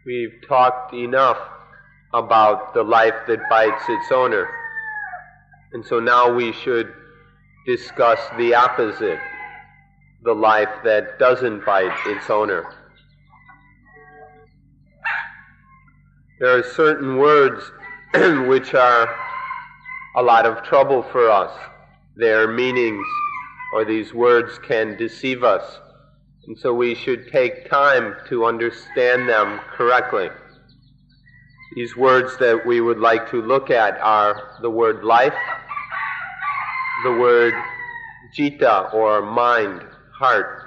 We've talked enough about the life that bites its owner, and so now we should discuss the opposite, the life that doesn't bite its owner. There are certain words which are a lot of trouble for us. Their meanings, or these words, can deceive us, and so we should take time to understand them correctly. These words that we would like to look at are the word life, the word citta, or mind, heart,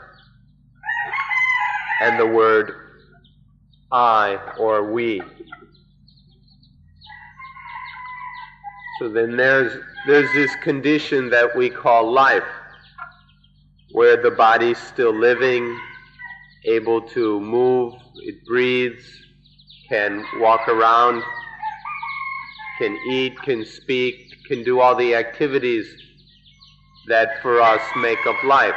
and the word I, or we. So then there's this condition that we call life, where the body's still living, able to move, it breathes, can walk around, can eat, can speak, can do all the activities that for us make up life.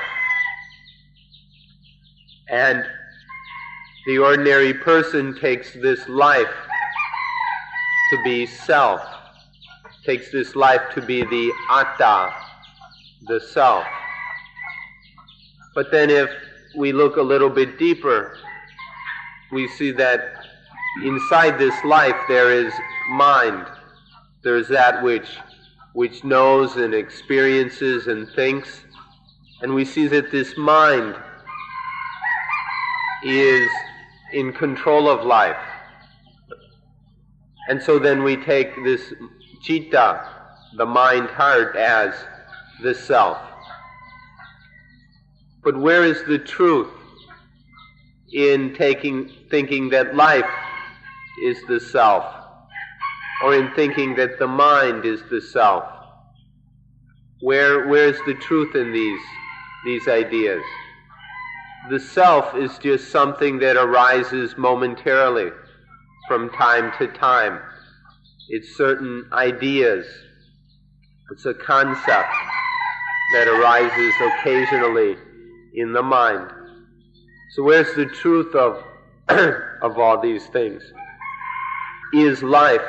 And the ordinary person takes this life to be self, takes this life to be the atta, the self. But then if we look a little bit deeper, we see that inside this life there is mind. There's that which knows and experiences and thinks. And we see that this mind is in control of life. And so then we take this citta, the mind heart, as the self. But where is the truth in thinking that life is the self, or in thinking that the mind is the self? Where's the truth in these ideas? The self is just something that arises momentarily from time to time. It's certain ideas. It's a concept that arises occasionally in the mind. So where's the truth of all these things? Is life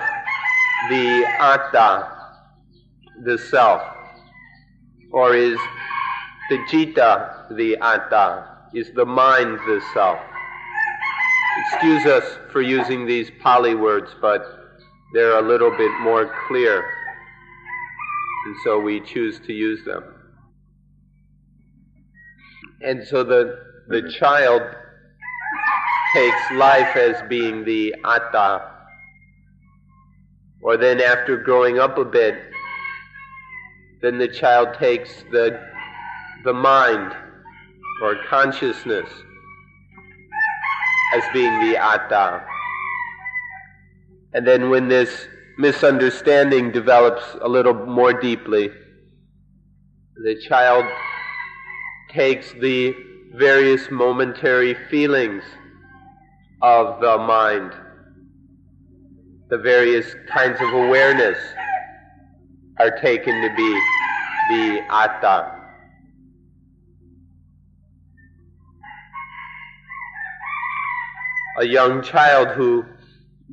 the atta, the self? Or is the citta the atta? Is the mind the self? Excuse us for using these Pali words, but they're a little bit more clear, and so we choose to use them. And so the child takes life as being the atta, or then after growing up a bit, then the child takes the mind, or consciousness, as being the atta. And then when this misunderstanding develops a little more deeply, the child takes the various momentary feelings of the mind, the various kinds of awareness are taken to be the atta. A young child who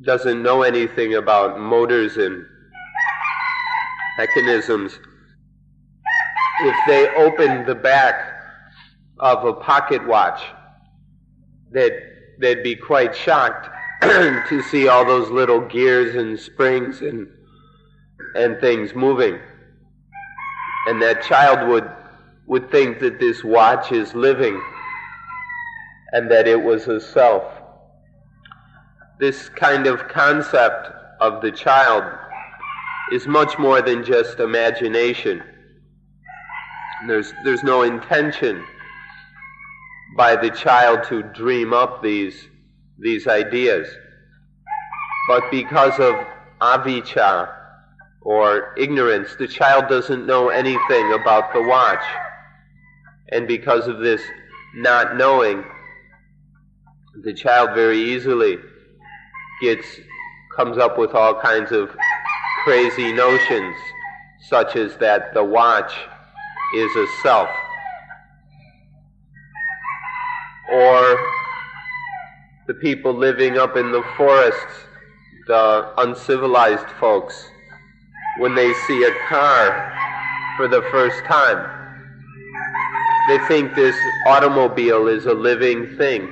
doesn't know anything about motors and mechanisms, if they opened the back of a pocket watch, they'd be quite shocked to see all those little gears and springs and things moving. And that child would think that this watch is living and that it was a self. This kind of concept of the child is much more than just imagination. There's no intention by the child to dream up these ideas. But because of avijja, or ignorance, the child doesn't know anything about the watch. And because of this not knowing, the child very easily comes up with all kinds of crazy notions, such as that the watch is a self, or the people living up in the forests, the uncivilized folks, when they see a car for the first time, they think this automobile is a living thing,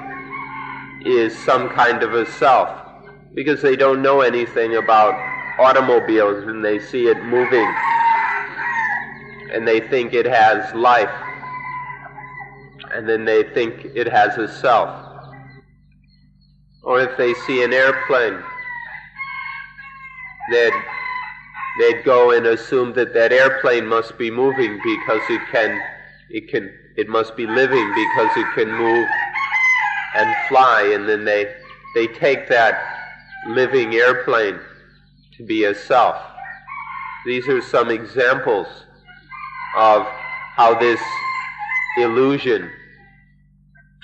is some kind of a self, because they don't know anything about automobiles, and they see it moving, and they think it has life, and then they think it has a self. Or if they see an airplane, they'd go and assume that that airplane must be moving because it must be living because it can move and fly, and then they take that living airplane to be a self. These are some examples of how this illusion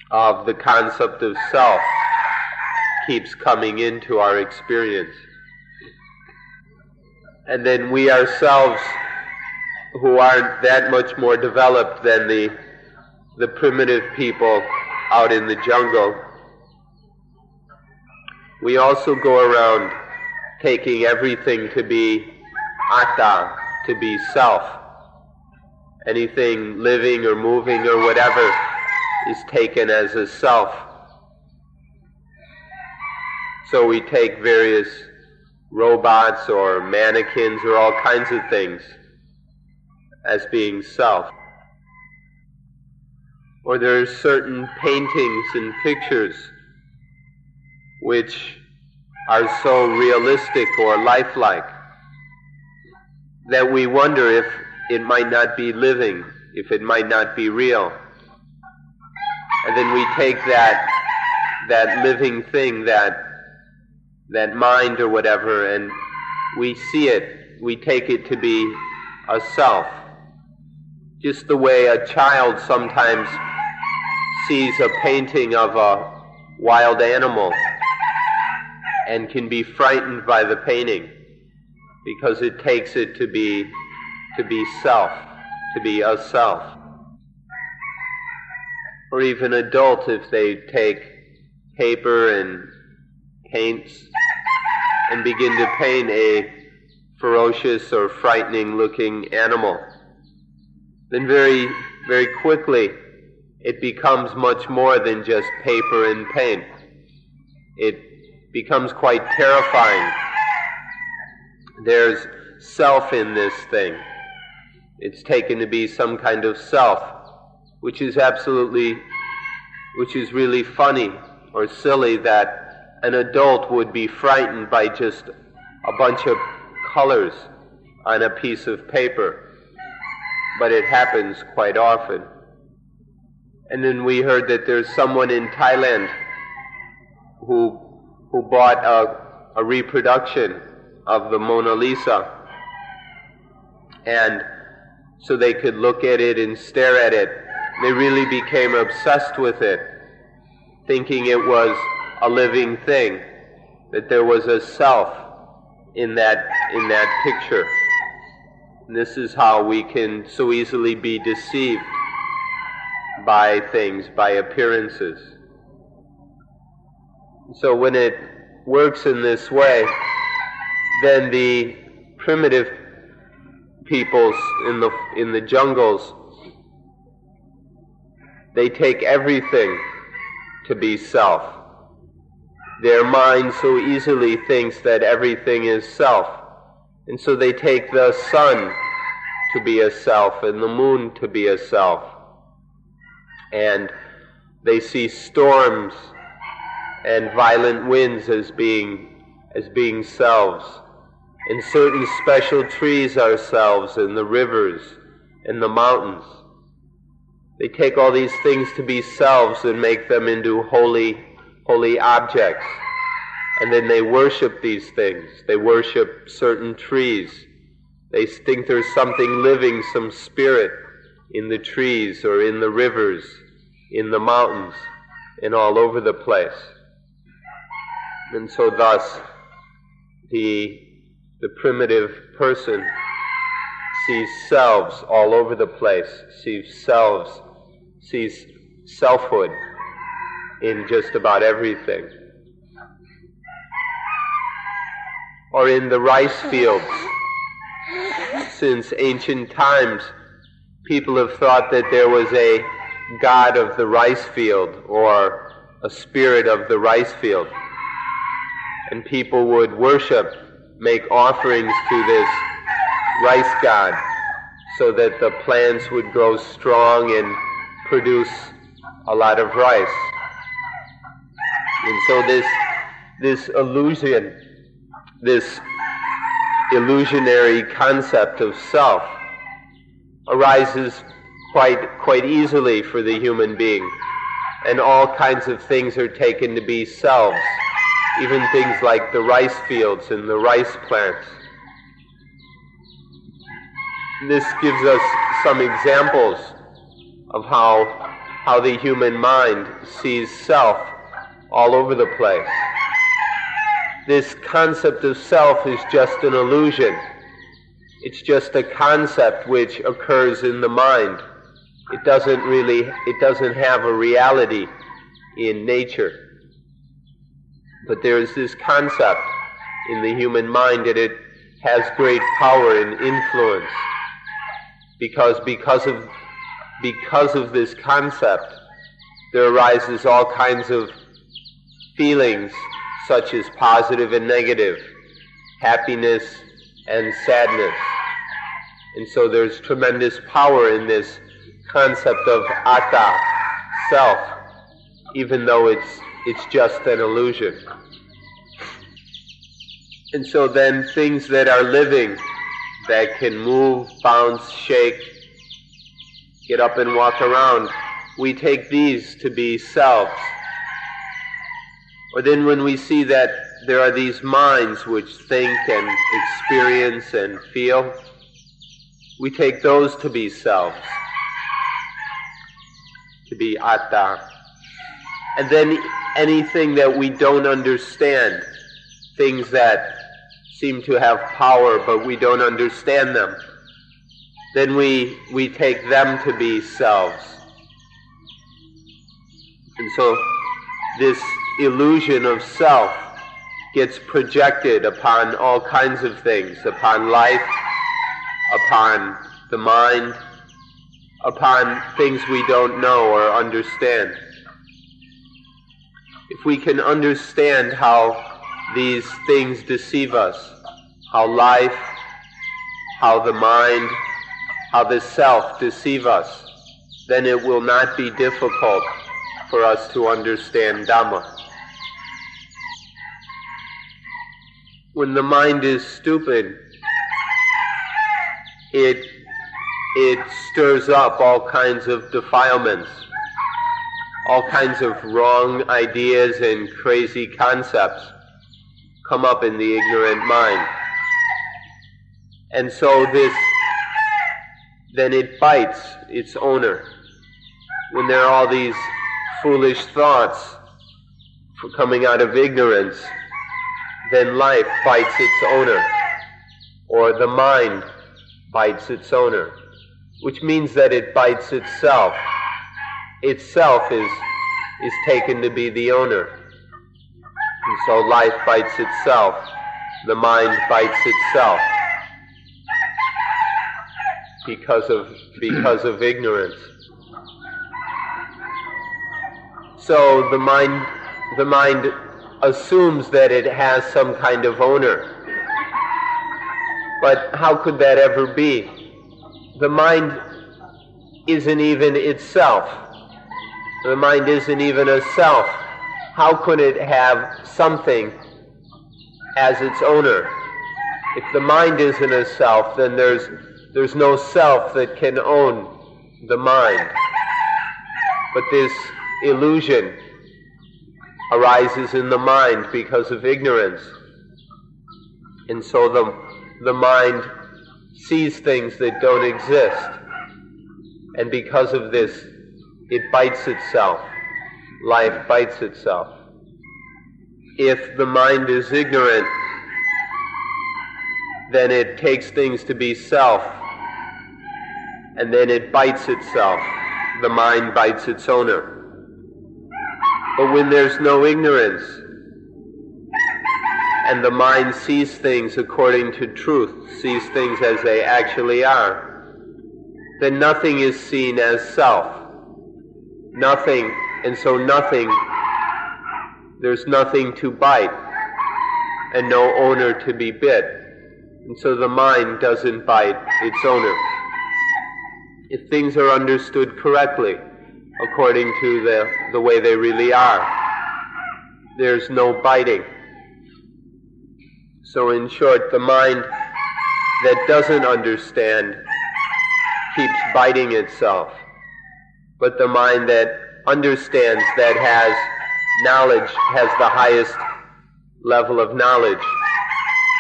of the concept of self keeps coming into our experience. And then we ourselves, who aren't that much more developed than the primitive people out in the jungle, we also go around taking everything to be atta, to be self. Anything living or moving or whatever is taken as a self. So we take various robots or mannequins or all kinds of things as being self. Or there are certain paintings and pictures which are so realistic or lifelike that we wonder if it might not be living, if it might not be real. And then we take that living thing, that mind or whatever, and we see it, we take it to be a self. Just the way a child sometimes sees a painting of a wild animal and can be frightened by the painting because it takes it to be self, to be a self. Or even adult, if they take paper and paints and begin to paint a ferocious or frightening looking animal, then very, very quickly it becomes much more than just paper and paint. It becomes quite terrifying. There's self in this thing. It's taken to be some kind of self, which is really funny or silly that an adult would be frightened by just a bunch of colors on a piece of paper. But it happens quite often. And then we heard that there's someone in Thailand who bought a reproduction of the Mona Lisa, and so they could look at it and stare at it. They really became obsessed with it, thinking it was a living thing, that there was a self in that picture. And this is how we can so easily be deceived by things, by appearances. So when it works in this way, then the primitive peoples in the jungles, they take everything to be self. Their mind so easily thinks that everything is self. And so they take the sun to be a self and the moon to be a self. And they see storms and violent winds as being selves. And certain special trees are selves, and the rivers and the mountains. They take all these things to be selves and make them into holy objects. And then they worship these things. They worship certain trees. They think there's something living, some spirit in the trees or in the rivers, in the mountains, and all over the place. And so thus, the primitive person sees selves all over the place, sees selfhood in just about everything. or in the rice fields. Since ancient times, people have thought that there was a god of the rice field or a spirit of the rice field. And people would worship, make offerings to this rice god so that the plants would grow strong and produce a lot of rice. And so this illusion, this illusionary concept of self arises quite easily for the human being, and all kinds of things are taken to be selves, even things like the rice fields and the rice plants. This gives us some examples of how the human mind sees self all over the place. This concept of self is just an illusion. It's just a concept which occurs in the mind. It doesn't have a reality in nature. But there is this concept in the human mind, and it has great power and influence. Because of this concept, there arises all kinds of feelings, such as positive and negative, happiness and sadness. And so there's tremendous power in this concept of atta, self, even though it's just an illusion. And so then things that are living, that can move, bounce, shake, get up and walk around, we take these to be selves. Or then when we see that there are these minds which think and experience and feel, we take those to be selves, to be atta. And then anything that we don't understand, things that seem to have power but we don't understand them, then we take them to be selves. And so this illusion of self gets projected upon all kinds of things, upon life, upon the mind, upon things we don't know or understand. If we can understand how these things deceive us, how life, how the mind, how the self deceive us, then it will not be difficult for us to understand Dhamma. When the mind is stupid, it stirs up all kinds of defilements, all kinds of wrong ideas and crazy concepts come up in the ignorant mind. And so then it bites its owner. When there are all these foolish thoughts coming out of ignorance, then life bites its owner, or the mind bites its owner, which means that it bites itself. Itself is taken to be the owner. And so life bites itself, the mind bites itself because of ignorance. So the mind assumes that it has some kind of owner. But how could that ever be? The mind isn't even itself. The mind isn't even a self. How could it have something as its owner? If the mind isn't a self, then there's no self that can own the mind. But this illusion arises in the mind because of ignorance. And so the mind sees things that don't exist. And because of this, it bites itself. Life bites itself. If the mind is ignorant, then it takes things to be self, and then it bites itself. The mind bites its owner. But when there's no ignorance, and the mind sees things according to truth, sees things as they actually are, then nothing is seen as self. Nothing, and so nothing, there's nothing to bite, and no owner to be bit. And so the mind doesn't bite its owner. If things are understood correctly, according to the way they really are, there's no biting. So in short, the mind that doesn't understand keeps biting itself. But the mind that understands, that has knowledge, has the highest level of knowledge,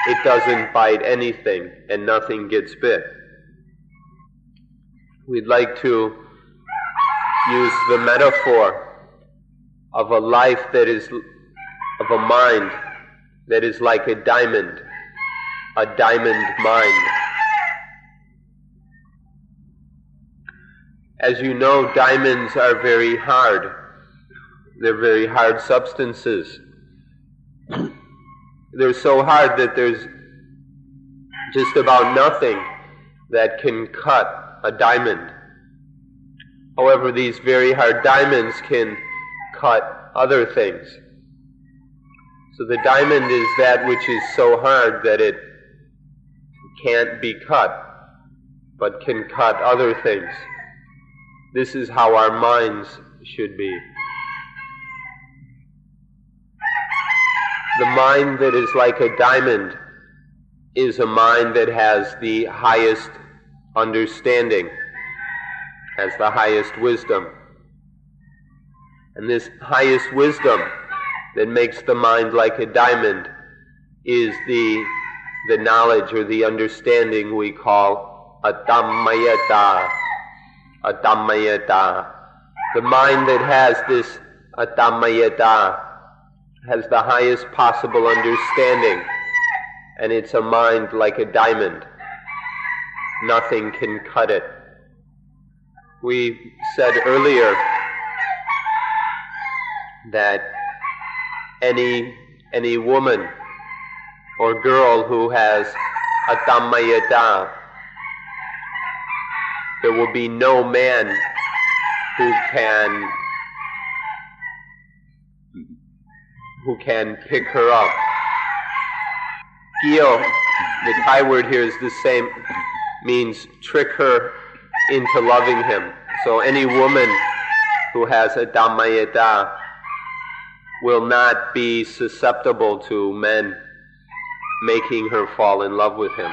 it doesn't bite anything and nothing gets bit. We'd like to use the metaphor of a life that is, of a mind that is like a diamond mind. As you know, diamonds are very hard. They're very hard substances. They're so hard that there's just about nothing that can cut a diamond. However, these very hard diamonds can cut other things. So the diamond is that which is so hard that it can't be cut, but can cut other things. This is how our minds should be. The mind that is like a diamond is a mind that has the highest understanding, has the highest wisdom. And this highest wisdom that makes the mind like a diamond is the knowledge or the understanding we call Adhammayata. Adhammayata. The mind that has this Adhammayata has the highest possible understanding, and it's a mind like a diamond. Nothing can cut it. We said earlier that any woman or girl who has Adhammayata, there will be no man who can pick her up. Gyo, the Thai word here is the same, means trick her into loving him. So any woman who has Adhammayata will not be susceptible to men making her fall in love with him.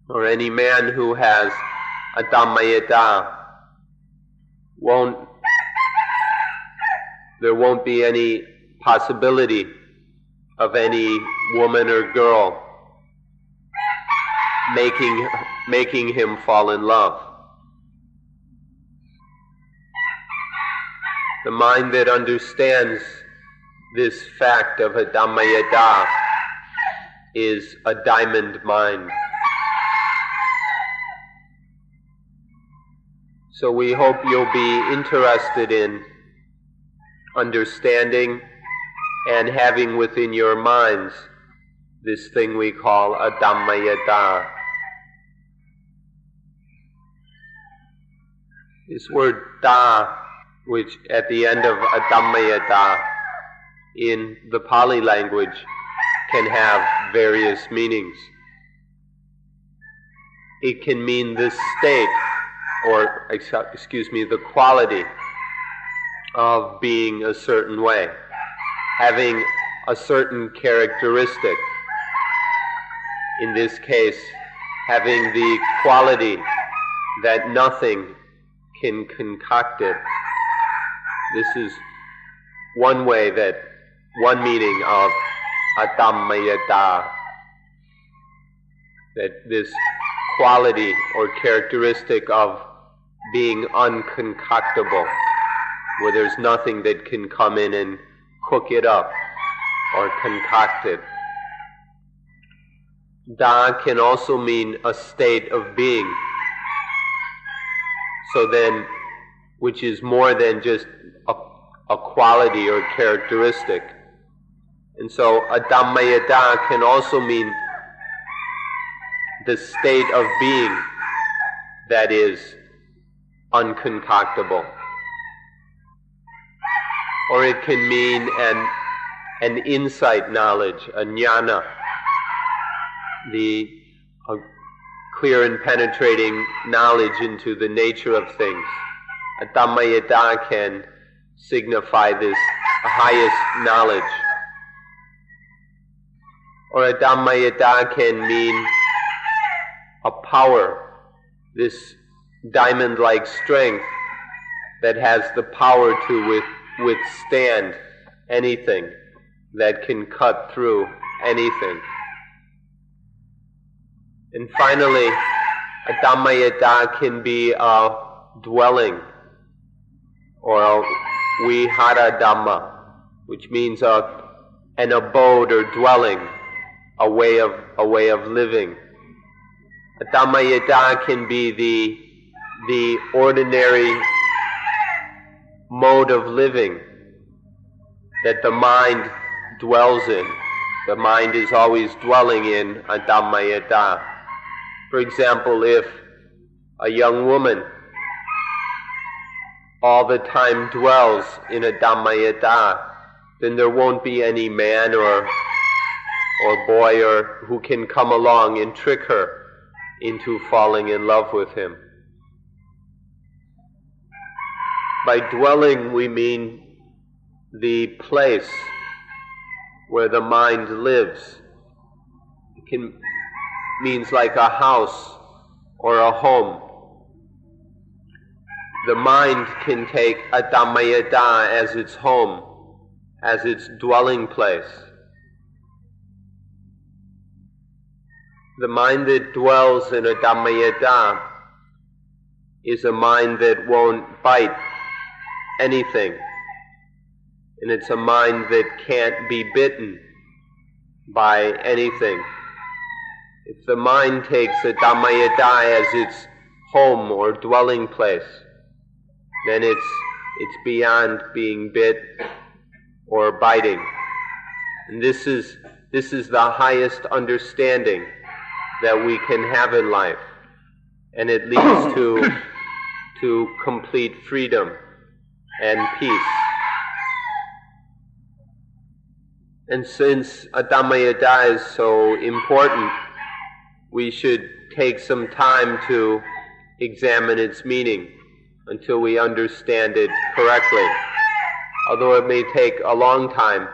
Or any man who has Adhammayata there won't be any possibility of any woman or girl making him fall in love. The mind that understands this fact of Adhammayata is a diamond mind. So we hope you'll be interested in understanding and having within your minds this thing we call Adhammayata. This word da, which at the end of Adhammayata in the Pali language can have various meanings. It can mean the state, or the quality of being a certain way, having a certain characteristic. In this case, having the quality that nothing can concoct it. This is one meaning of Adhammayata, that this quality or characteristic of being unconcoctable, where there's nothing that can come in and cook it up or concoct it. Da can also mean a state of being. So then, which is more than just a quality or characteristic. And so Adammayata can also mean the state of being that is unconcoctable. Or it can mean an insight knowledge, a jnana, the clear and penetrating knowledge into the nature of things. Adammayata can signify this highest knowledge. Or Adammayata can mean a power, this diamond-like strength that has the power to withstand anything, that can cut through anything. And finally, Adammayata can be a dwelling, or a vihara dhamma, which means an abode or dwelling, a way of living. Adammayata can be the ordinary mode of living that the mind dwells in. The mind is always dwelling in Adammayata. For example, if a young woman all the time dwells in Adammayata, then there won't be any man or boy who can come along and trick her into falling in love with him. By dwelling, we mean the place where the mind lives. It means like a house or a home. The mind can take Adammayata as its home, as its dwelling place. The mind that dwells in Adammayata is a mind that won't bite anything. And it's a mind that can't be bitten by anything. If the mind takes Adammayata as its home or dwelling place, then it's beyond being bit or biting. And this is the highest understanding that we can have in life, and it leads to complete freedom and peace. And since Adammayata is so important, we should take some time to examine its meaning until we understand it correctly. Although it may take a long time,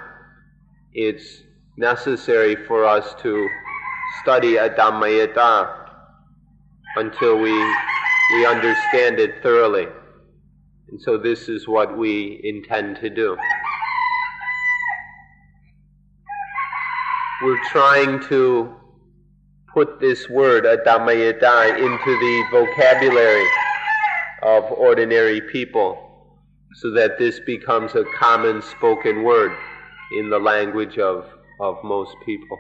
it's necessary for us to study Adammayata until we understand it thoroughly. And so this is what we intend to do. We're trying to put this word, Adammayata, into the vocabulary of ordinary people so that this becomes a common spoken word in the language of most people.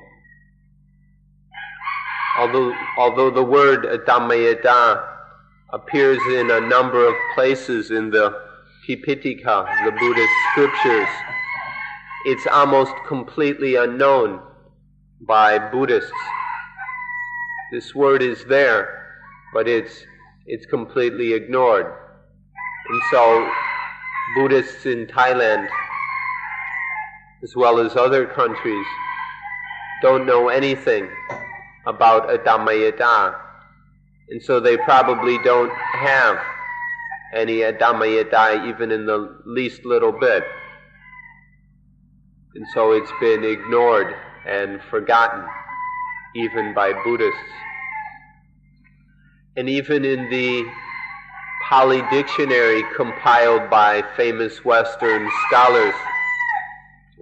Although the word Adammayata appears in a number of places in the Tipitaka, the Buddhist scriptures, it's almost completely unknown by Buddhists. This word is there, but it's completely ignored. And so Buddhists in Thailand, as well as other countries, don't know anything about Adammayata. And so they probably don't have any Adammayata even in the least little bit. And so it's been ignored and forgotten, even by Buddhists. And even in the Pali Dictionary compiled by famous Western scholars,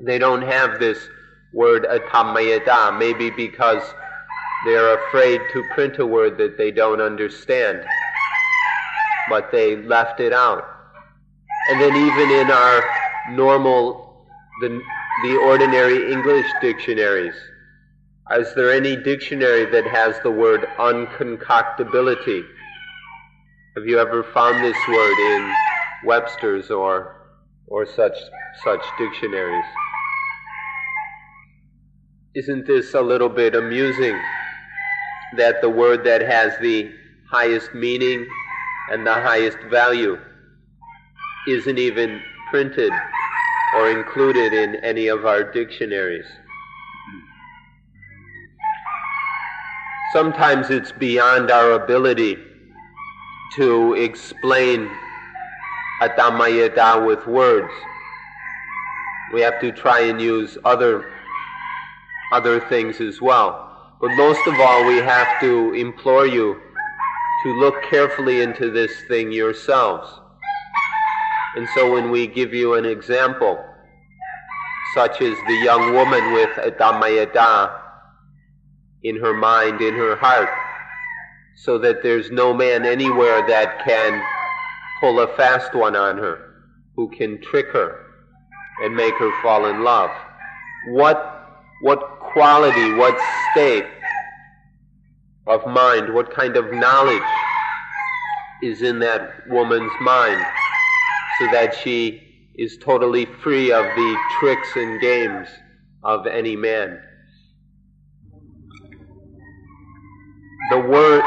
they don't have this word Adammayata, maybe because they're afraid to print a word that they don't understand. But they left it out. And then even in our normal, the ordinary English dictionaries, is there any dictionary that has the word unconcoctability? Have you ever found this word in Webster's or such dictionaries? Isn't this a little bit amusing that the word that has the highest meaning and the highest value isn't even printed or included in any of our dictionaries? Sometimes it's beyond our ability to explain Adamma Yada with words. We have to try and use other things as well. But most of all, we have to implore you to look carefully into this thing yourselves. And so when we give you an example, such as the young woman with Adamma Yada in her mind, in her heart, so that there's no man anywhere that can pull a fast one on her, who can trick her and make her fall in love. What quality, what state of mind, what kind of knowledge is in that woman's mind, so that she is totally free of the tricks and games of any man? The word,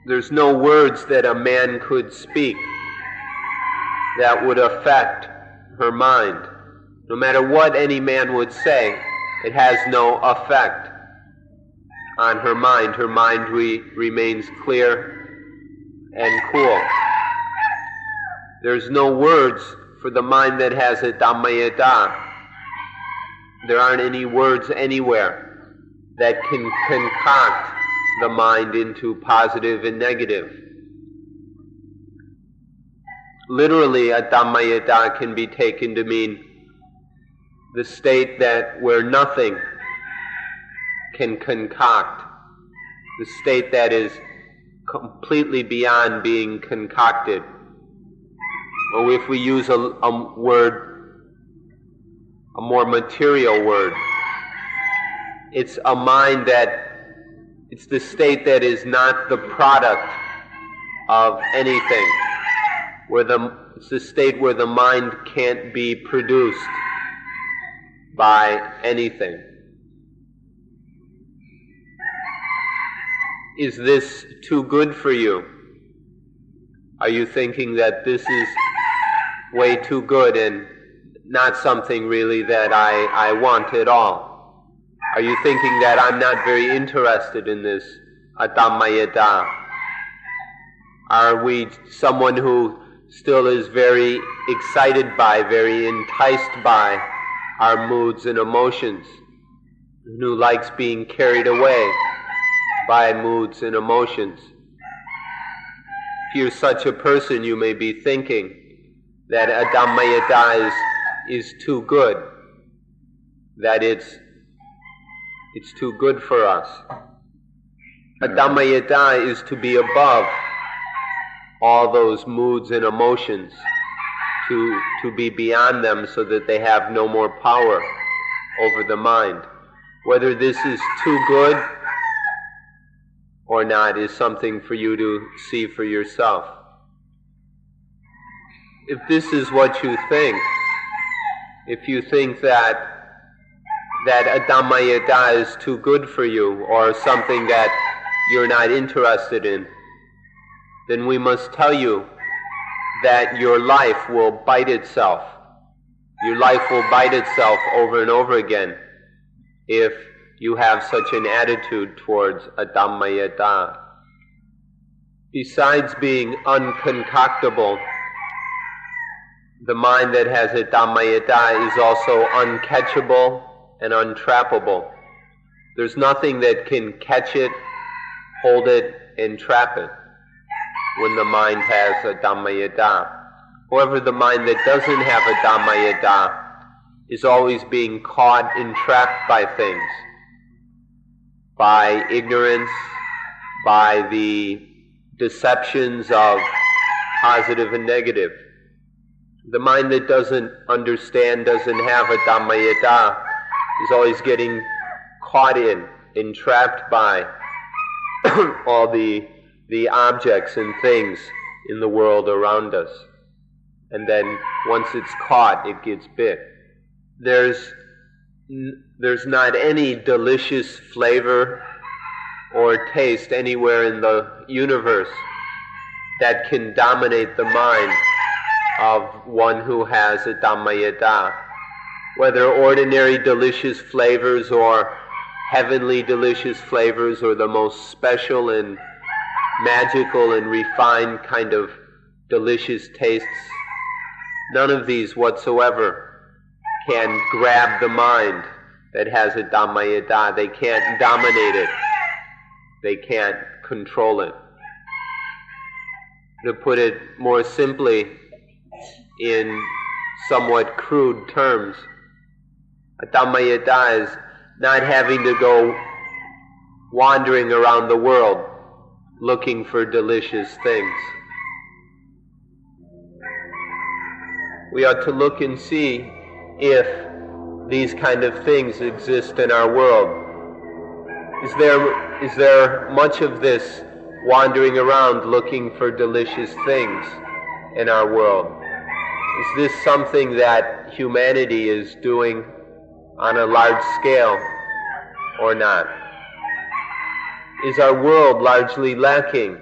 there's no words that a man could speak that would affect her mind. No matter what any man would say, it has no effect on her mind. Her mind remains clear and cool. There's no words for the mind that has Adamma Yada. There aren't any words anywhere that can concoct the mind into positive and negative. Literally, Adamma Yada can be taken to mean the state where nothing can concoct, the state that is completely beyond being concocted. Or if we use a word, a more material word, it's a mind it's the state that is not the product of anything, it's the state where the mind can't be produced by anything. Is this too good for you? Are you thinking that this is way too good and not something really that I want at all? Are you thinking that I'm not very interested in this Adamma Yada? Are we someone who still is very excited by, very enticed by our moods and emotions, and who likes being carried away by moods and emotions? If you're such a person, you may be thinking that Adamma Yada is too good, that it's too good for us. Adamma Yada is to be above all those moods and emotions, to be beyond them so that they have no more power over the mind. Whether this is too good or not is something for you to see for yourself. If this is what you think, if you think that Adamma Yada is too good for you, or something that you're not interested in, then we must tell you that your life will bite itself. Your life will bite itself over and over again if you have such an attitude towards Adamma Yada. Besides being unconcoctable, the mind that has Adamma Yada is also uncatchable and untrappable. There's nothing that can catch it, hold it, and trap it when the mind has Adamma Yada. However, the mind that doesn't have Adamma Yada is always being caught, entrapped by things, by ignorance, by the deceptions of positive and negative. The mind that doesn't understand, doesn't have Adamma Yada, is always getting caught in, entrapped by all the objects and things in the world around us. And then once it's caught, it gets bit. There's there's not any delicious flavor or taste anywhere in the universe that can dominate the mind of one who has a Dhammayata. Whether ordinary delicious flavors or heavenly delicious flavors or the most special and magical and refined kind of delicious tastes, none of these whatsoever can grab the mind that has a Dhammayata. They can't dominate it. They can't control it. To put it more simply, in somewhat crude terms, a Dhammayata is not having to go wandering around the world looking for delicious things. We ought to look and see if these kind of things exist in our world. Is there much of this wandering around looking for delicious things in our world? Is this something that humanity is doing on a large scale or not? Is our world largely lacking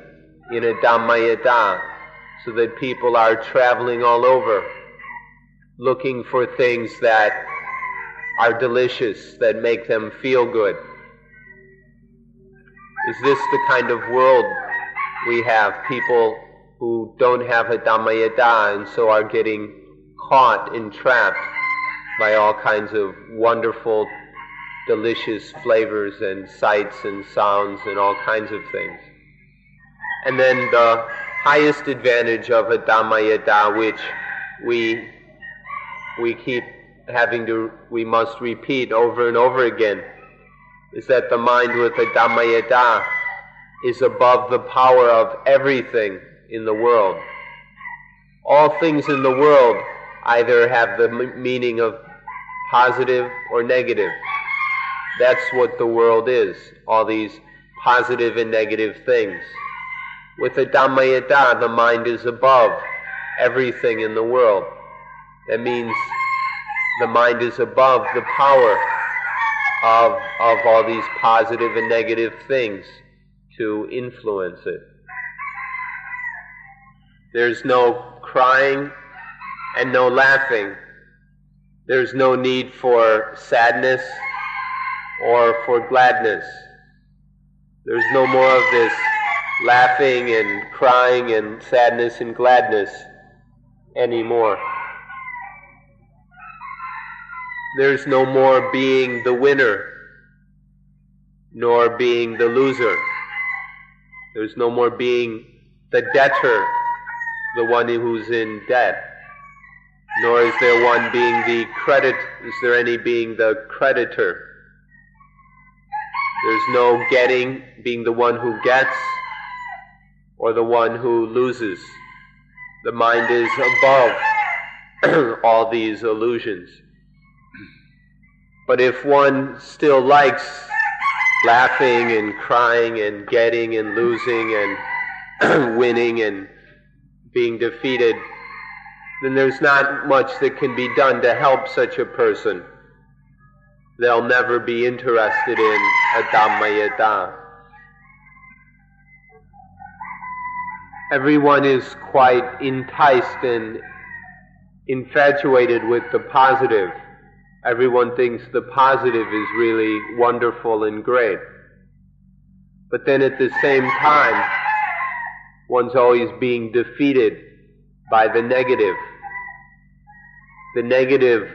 in a Dhammayata so that people are traveling all over looking for things that are delicious, that make them feel good? Is this the kind of world we have? People who don't have a Dhammayata and so are getting caught, entrapped by all kinds of wonderful, delicious flavors and sights and sounds and all kinds of things. And then the highest advantage of a Dhammayata, which we must repeat over and over again, is that the mind with a Dhammayata is above the power of everything in the world. All things in the world either have the meaning of positive or negative. That's what the world is, all these positive and negative things. With a Dhammayata, the mind is above everything in the world. That means the mind is above the power of all these positive and negative things to influence it. There's no crying and no laughing. There's no need for sadness or for gladness. There's no more of this laughing and crying and sadness and gladness anymore. There's no more being the winner nor being the loser. There's no more being the debtor, the one who's in debt. Nor is there one being is there any being the creditor. There's no getting, being the one who gets or the one who loses. The mind is above all these illusions. But if one still likes laughing and crying and getting and losing and winning and being defeated, then there's not much that can be done to help such a person. They'll never be interested in a Dhammayata. Everyone is quite enticed and infatuated with the positive. Everyone thinks the positive is really wonderful and great. But then at the same time, one's always being defeated by the negative. The negative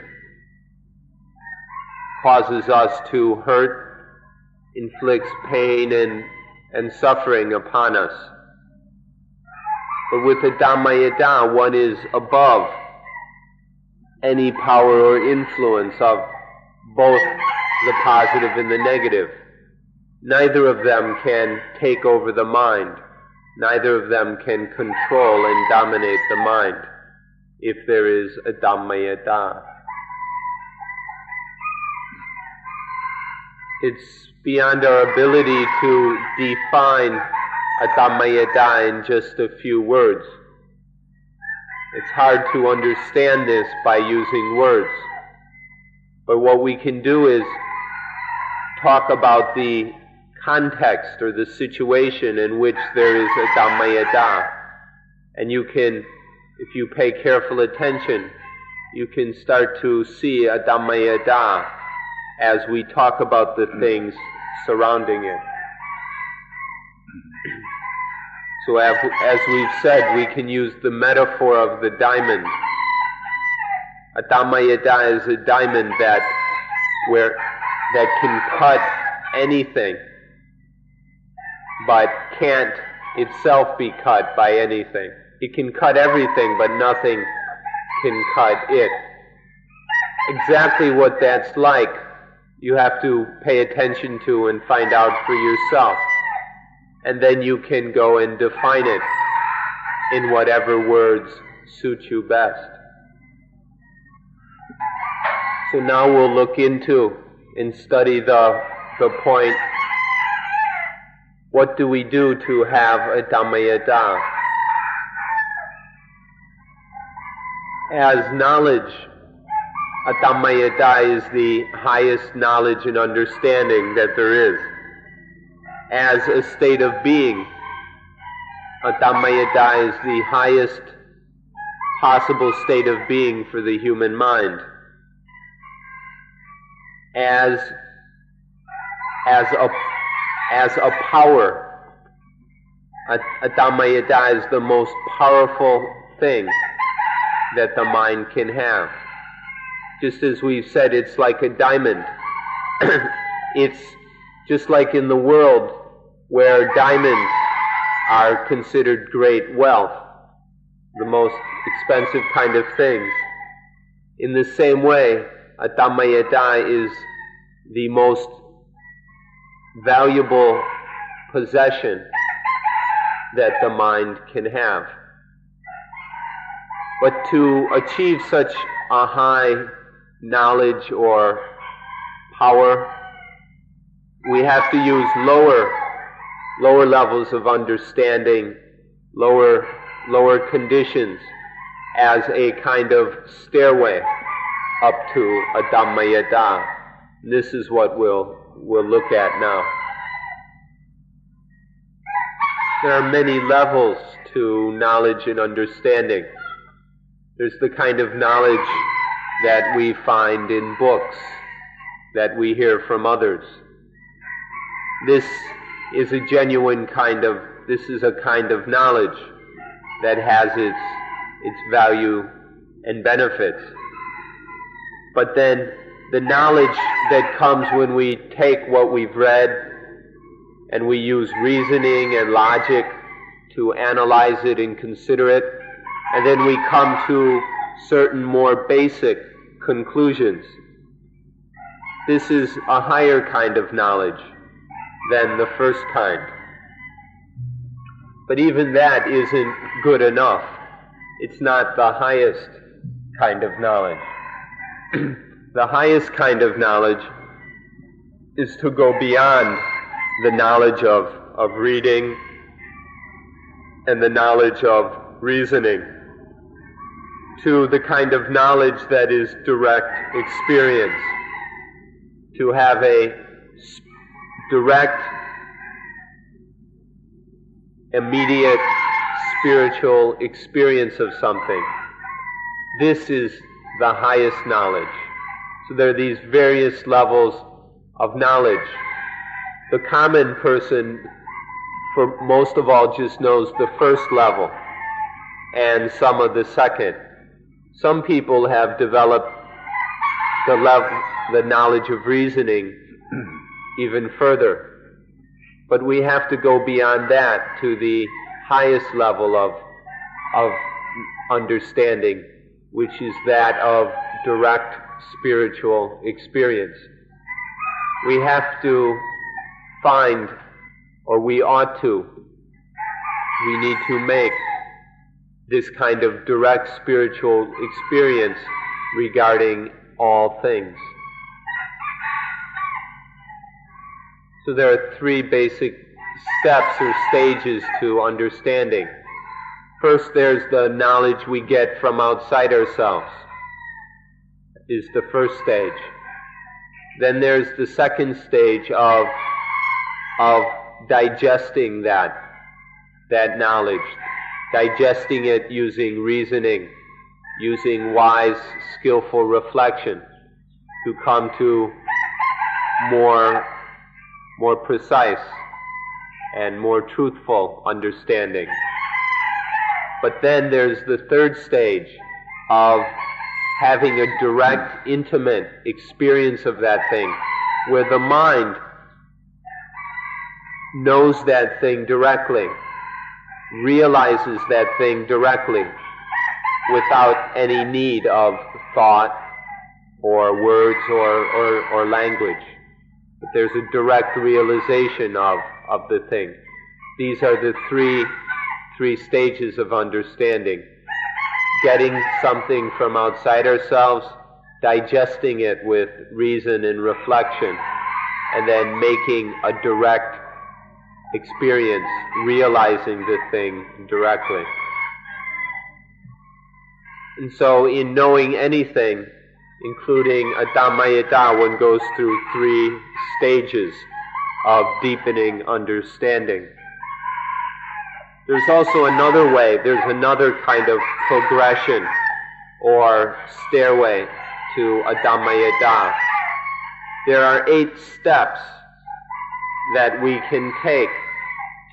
causes us to hurt, inflicts pain and suffering upon us. But with the Dhammayata, one is above any power or influence of both the positive and the negative. Neither of them can take over the mind. Neither of them can control and dominate the mind if there is a Dhammayata. It's beyond our ability to define a Dhammayata in just a few words. It's hard to understand this by using words. But what we can do is talk about the context or the situation in which there is a Dhammayata. And you can, if you pay careful attention, you can start to see a Dhammayata as we talk about the things surrounding it. So as we've said, we can use the metaphor of the diamond. A Dhammayata is a diamond that can cut anything, but can't itself be cut by anything. It can cut everything, but nothing can cut it. Exactly what that's like, you have to pay attention to and find out for yourself. And then you can go and define it in whatever words suit you best. So now we'll look into and study the point, what do we do to have a Dhammayata? As knowledge, a Dhammayata is the highest knowledge and understanding that there is. As a state of being, a Dhammayata is the highest possible state of being for the human mind. As a power, a Dhammayata is the most powerful thing that the mind can have. Just as we've said, it's like a diamond. It's just like in the world where diamonds are considered great wealth, the most expensive kind of things. In the same way, a Dhammayata is the most valuable possession that the mind can have. But to achieve such a high knowledge or power, we have to use lower levels of understanding, lower conditions as a kind of stairway up to a Dhammayata. This is what we'll look at now. There are many levels to knowledge and understanding. There's the kind of knowledge that we find in books, that we hear from others. This is a kind of knowledge that has its value and benefits. But then the knowledge that comes when we take what we've read and we use reasoning and logic to analyze it and consider it, and then we come to certain more basic conclusions. This is a higher kind of knowledge than the first kind. But even that isn't good enough. It's not the highest kind of knowledge. The highest kind of knowledge is to go beyond the knowledge of reading and the knowledge of reasoning to the kind of knowledge that is direct experience, to have a direct, immediate spiritual experience of something. This is the highest knowledge. So there are these various levels of knowledge. The common person, for most of all, just knows the first level and some of the second. Some people have developed the knowledge of reasoning even further. But we have to go beyond that to the highest level of understanding, which is that of direct spiritual experience. We have to find, or we ought to, we need to make this kind of direct spiritual experience regarding all things. So there are three basic steps or stages to understanding. First, there's the knowledge we get from outside ourselves, is the first stage. Then there's the second stage of digesting that knowledge, digesting it using reasoning, using wise, skillful reflection to come to more precise and more truthful understanding. But then there's the third stage of having a direct, intimate experience of that thing, where the mind knows that thing directly, realizes that thing directly, without any need of thought or words or language. But there's a direct realization of the thing. These are the three stages of understanding. Getting something from outside ourselves, digesting it with reason and reflection, and then making a direct experience, realizing the thing directly. And so in knowing anything, including a Dhammayata, one goes through 3 stages of deepening understanding. There's also another way, there's another kind of progression or stairway to a Dhammayata. There are 8 steps that we can take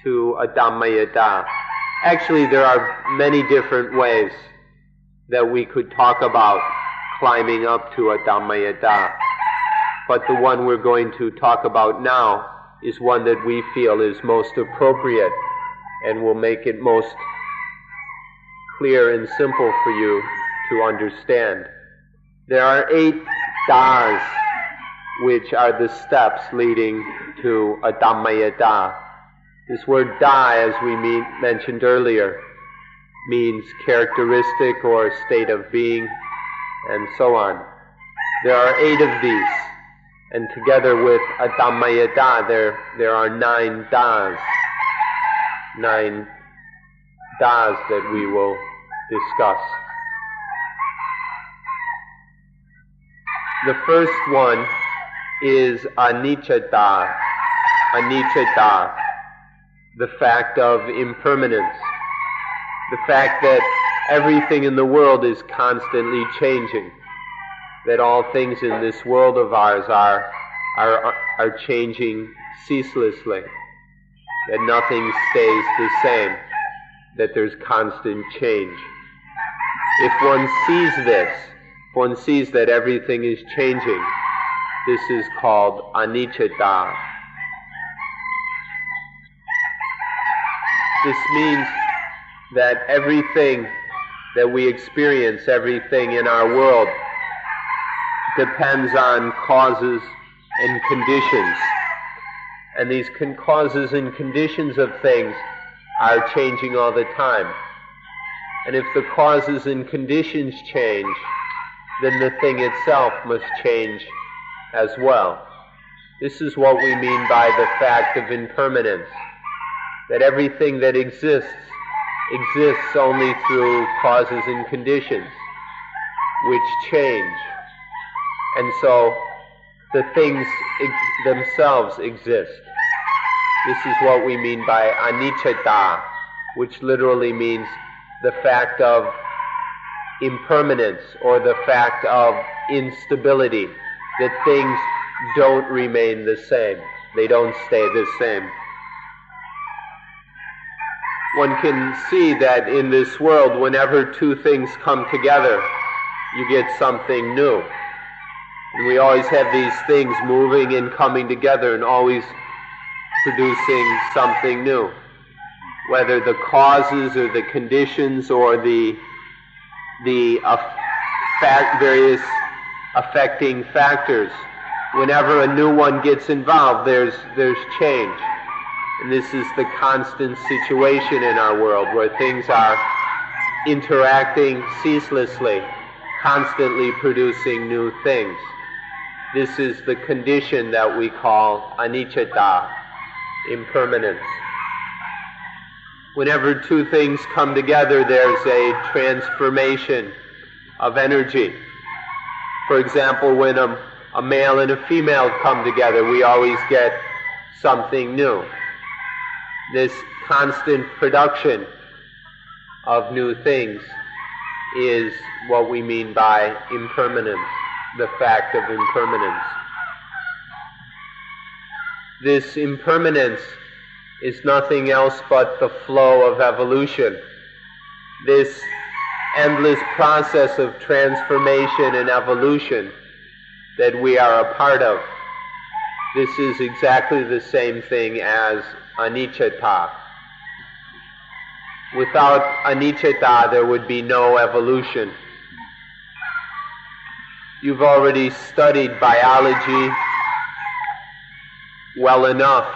to a Dhammayata. Actually, there are many different ways that we could talk about climbing up to a Dhammayata. But the one we're going to talk about now is one that we feel is most appropriate and will make it most clear and simple for you to understand. There are 8 das, which are the steps leading to a Dhammayata. This word da, as we mentioned earlier, means characteristic or state of being, and so on. There are 8 of these, and together with a Dhammayata, there are 9 das. 9 das that we will discuss. The first one is anicca. Anicca, the fact of impermanence, the fact that everything in the world is constantly changing, that all things in this world of ours are changing ceaselessly, that nothing stays the same, that there's constant change. If one sees this, if one sees that everything is changing, this is called anicca. This means that everything that we experience, everything in our world, depends on causes and conditions. And these causes and conditions of things are changing all the time. And if the causes and conditions change, then the thing itself must change as well. This is what we mean by the fact of impermanence, that everything that exists only through causes and conditions, which change. And so the things themselves exist. This is what we mean by anicca, which literally means the fact of impermanence or the fact of instability, that things don't remain the same. They don't stay the same. One can see that in this world, whenever 2 things come together, you get something new. And we always have these things moving and coming together and always producing something new. Whether the causes or the conditions or the various affecting factors, whenever a new one gets involved, there's change. And this is the constant situation in our world, where things are interacting ceaselessly, constantly producing new things. This is the condition that we call anicca, impermanence. Whenever 2 things come together, there's a transformation of energy. For example, when a male and a female come together, we always get something new. This constant production of new things is what we mean by impermanence, the fact of impermanence. This impermanence is nothing else but the flow of evolution. This endless process of transformation and evolution that we are a part of. This is exactly the same thing as anicca. Without anicca, there would be no evolution. You've already studied biology well enough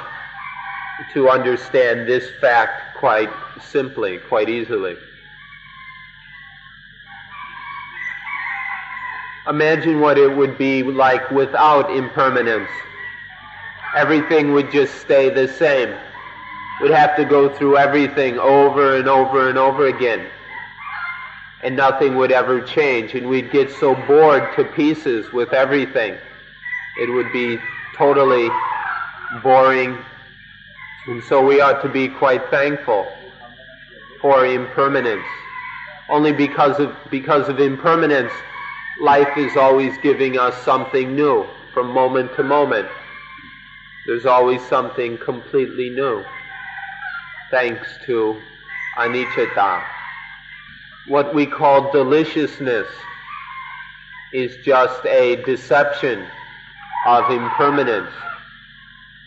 to understand this fact quite simply, quite easily. Imagine what it would be like without impermanence. Everything would just stay the same. We'd have to go through everything over and over and over again, and nothing would ever change, and we'd get so bored to pieces with everything. It would be totally boring, and so we ought to be quite thankful for impermanence. Only because of impermanence, life is always giving us something new from moment to moment. There's always something completely new, thanks to anicca. What we call deliciousness is just a deception of impermanence.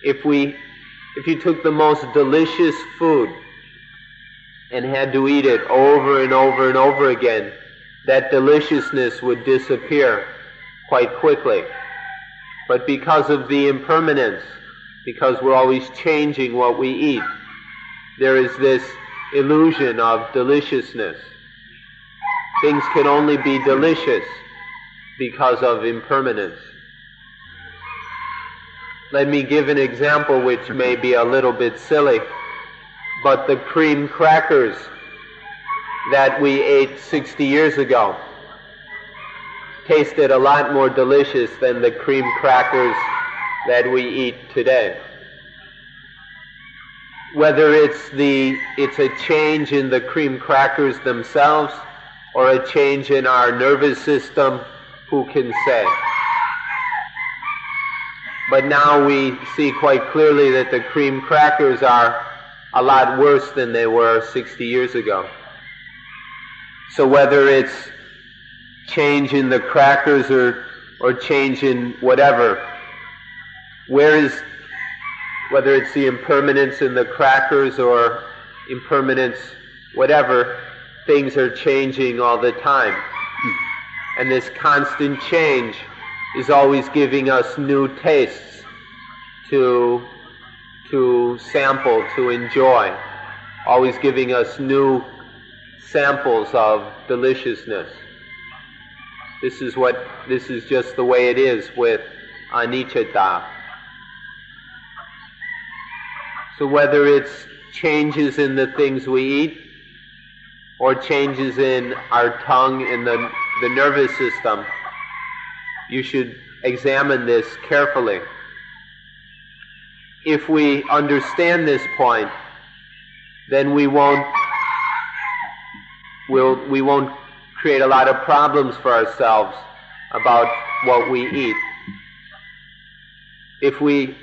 If you took the most delicious food and had to eat it over and over and over again, that deliciousness would disappear quite quickly. But because of the impermanence, because we're always changing what we eat, there is this illusion of deliciousness. Things can only be delicious because of impermanence. Let me give an example which may be a little bit silly, but the cream crackers that we ate 60 years ago tasted a lot more delicious than the cream crackers that we eat today. Whether it's a change in the cream crackers themselves or a change in our nervous system, who can say? But now we see quite clearly that the cream crackers are a lot worse than they were 60 years ago. So whether it's change in the crackers or change in whatever, whether it's the impermanence in the crackers or impermanence, whatever, things are changing all the time. And this constant change is always giving us new tastes to sample, to enjoy, always giving us new samples of deliciousness. This is just the way it is with anicca. So whether it's changes in the things we eat or changes in our tongue and the nervous system, you should examine this carefully. If we understand this point, then we won't create a lot of problems for ourselves about what we eat. If we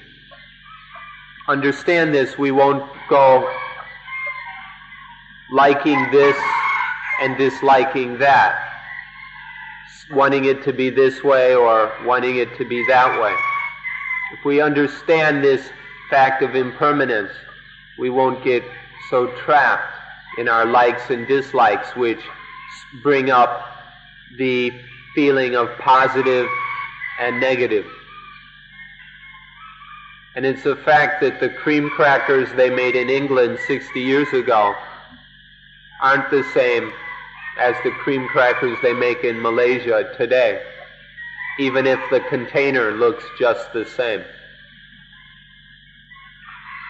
understand this, we won't go liking this and disliking that, wanting it to be this way or wanting it to be that way. If we understand this fact of impermanence, we won't get so trapped in our likes and dislikes, which bring up the feeling of positive and negative. And it's a fact that the cream crackers they made in England 60 years ago aren't the same as the cream crackers they make in Malaysia today, even if the container looks just the same.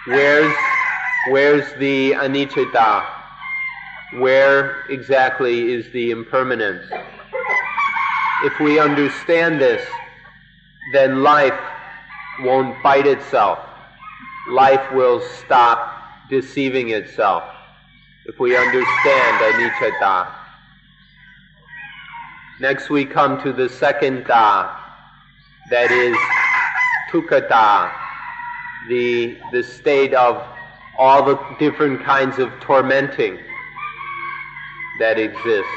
Where's the anicca? Where exactly is the impermanence? If we understand this, then life won't bite itself. Life will stop deceiving itself if we understand anicca. Next we come to the second da, that is dukkha, the state of all the different kinds of tormenting that exist.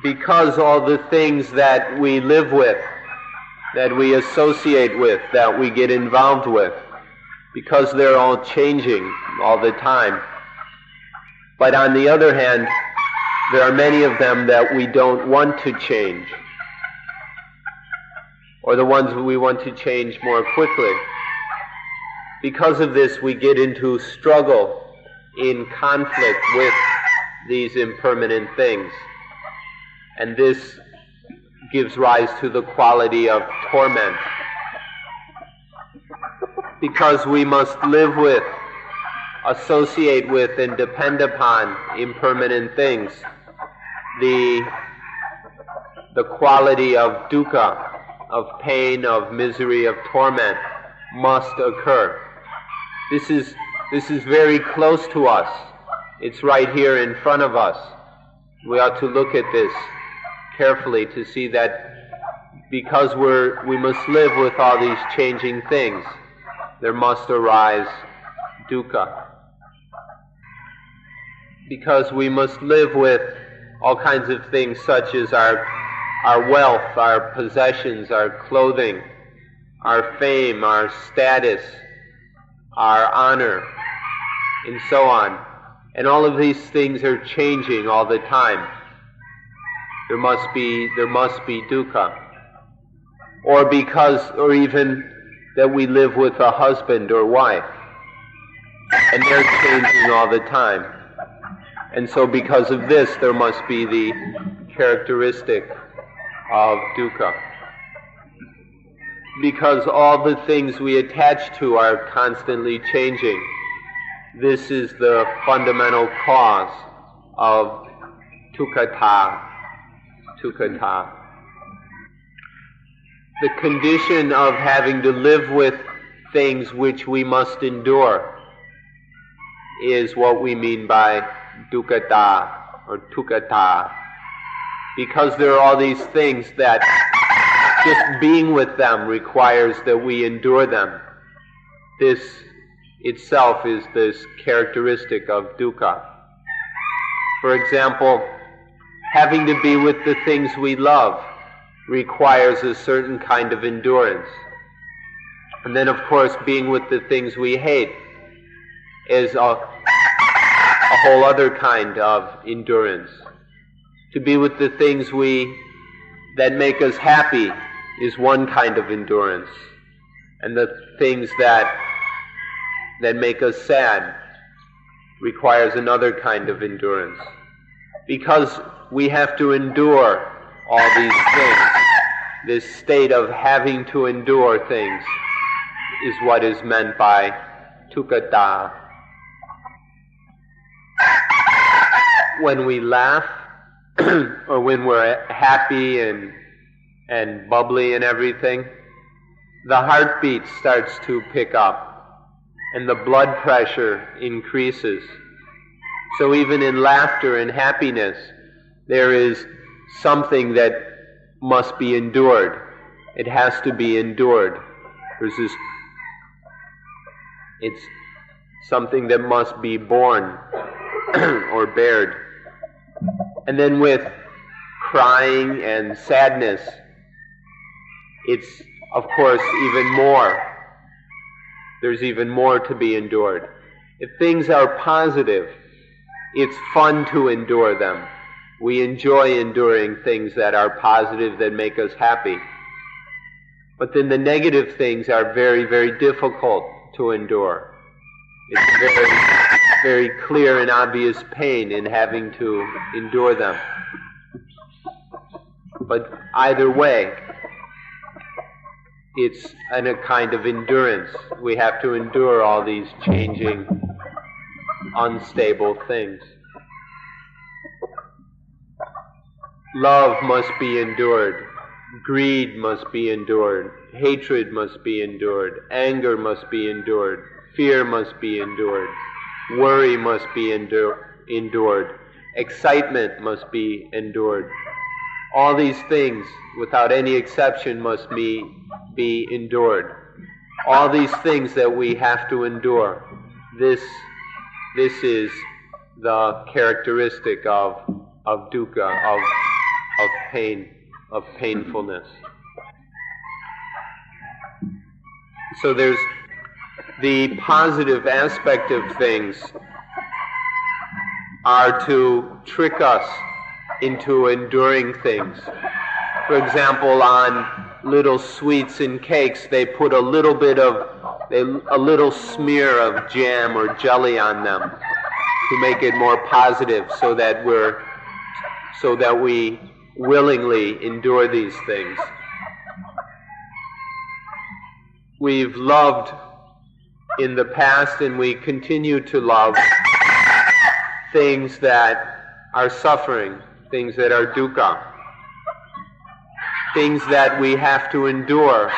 Because all the things that we live with, that we associate with, that we get involved with, because they're all changing all the time. But on the other hand, there are many of them that we don't want to change, or the ones we want to change more quickly. Because of this, we get into struggle, in conflict with these impermanent things. And this gives rise to the quality of torment. Because we must live with, associate with, and depend upon impermanent things, the quality of dukkha, of pain, of misery, of torment, must occur. This is very close to us. It's right here in front of us. We ought to look at this carefully to see that because we must live with all these changing things, there must arise dukkha. Because we must live with all kinds of things such as our wealth, our possessions, our clothing, our fame, our status, our honor, and so on. And all of these things are changing all the time. There must be dukkha. Or even that we live with a husband or wife, and they're changing all the time. And so because of this, there must be the characteristic of dukkha. Because all the things we attach to are constantly changing. This is the fundamental cause of dukkha. The condition of having to live with things which we must endure is what we mean by dukkha or dukkha. Because there are all these things that just being with them requires that we endure them. This itself is this characteristic of dukkha. For example, having to be with the things we love requires a certain kind of endurance. And then, of course, being with the things we hate is a whole other kind of endurance. To be with the things that make us happy is one kind of endurance. And the things that make us sad requires another kind of endurance. Because we have to endure all these things. This state of having to endure things is what is meant by dukkha. When we laugh, or when we're happy and bubbly and everything, the heartbeat starts to pick up, and the blood pressure increases. So even in laughter and happiness, there is something that must be endured. It has to be endured. It's something that must be borne or bared. And then with crying and sadness, it's, of course, even more. There's even more to be endured. If things are positive, it's fun to endure them. We enjoy enduring things that are positive, that make us happy. But then the negative things are very, very difficult to endure. It's very, very clear and obvious pain in having to endure them. But either way, it's a kind of endurance. We have to endure all these changing, unstable things. Love must be endured. Greed must be endured. Hatred must be endured. Anger must be endured. Fear must be endured. Worry must be endured. Excitement must be endured. All these things, without any exception, must be endured. All these things that we have to endure. This is the characteristic of dukkha, of pain, of painfulness. So there's the positive aspect of things are to trick us into enduring things. For example, on little sweets and cakes, they put a little smear of jam or jelly on them to make it more positive, so that we willingly endure these things. We've loved in the past, and we continue to love things that are suffering, things that are dukkha, things that we have to endure,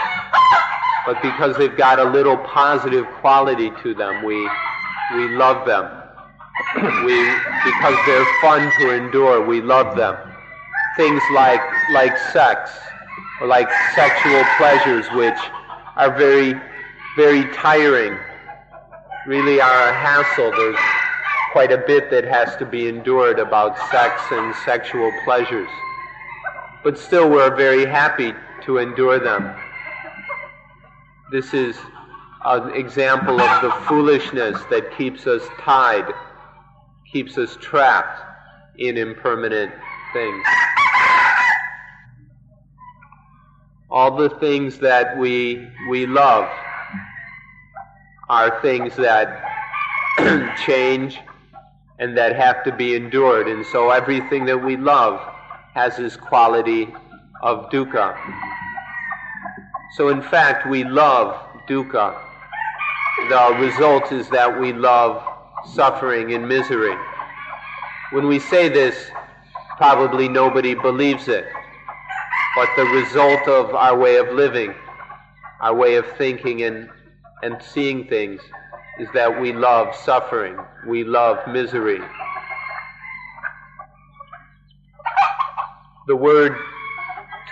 but because they've got a little positive quality to them, we love them. Because they're fun to endure, we love them. Things like sex, or like sexual pleasures, which are very, very tiring, really are a hassle. There's quite a bit that has to be endured about sex and sexual pleasures. But still, we're very happy to endure them. This is an example of the foolishness that keeps us tied, keeps us trapped in impermanent things. All the things that we love are things that change and that have to be endured, and so everything that we love has this quality of dukkha. So in fact, we love dukkha. The result is that we love suffering and misery. When we say this, probably nobody believes it, but the result of our way of living, our way of thinking and seeing things, is that we love suffering, we love misery. The word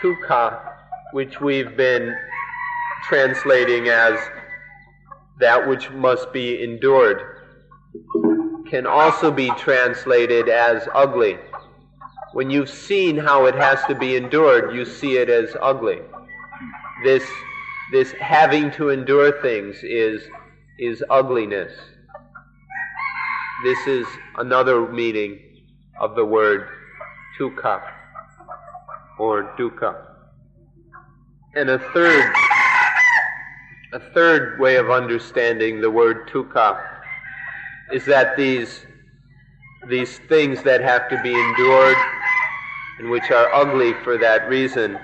dukkha, which we've been translating as that which must be endured, can also be translated as ugly. When you've seen how it has to be endured, you see it as ugly. This having to endure things is ugliness. This is another meaning of the word dukkha or dukkha. And a third way of understanding the word dukkha is that these things that have to be endured and which are ugly for that reason